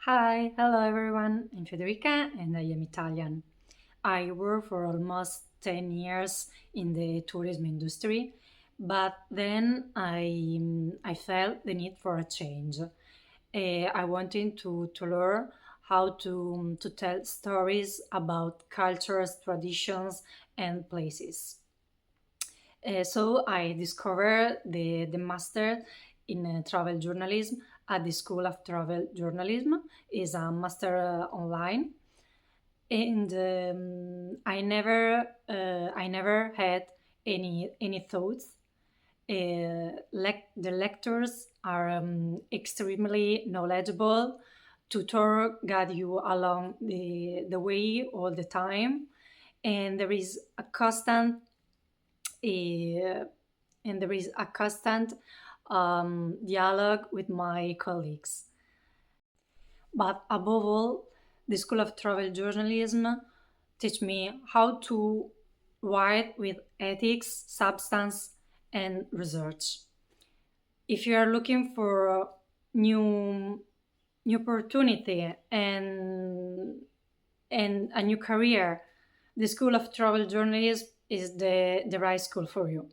Hi, hello everyone. I'm Federica and I am Italian. I worked for almost 10 years in the tourism industry, but then I felt the need for a change. I wanted to learn how to tell stories about cultures, traditions, and places. So I discovered the master in travel journalism at the School of Travel Journalism. Is a master online, and I never had any thoughts. The lectures are extremely knowledgeable. Tutor guide you along the way all the time, and uh, there is a constant dialogue with my colleagues. But above all, the School of Travel Journalism teach me how to write with ethics, substance, and research. If you are looking for a new new opportunity and a new career, the School of Travel Journalism is the right school for you.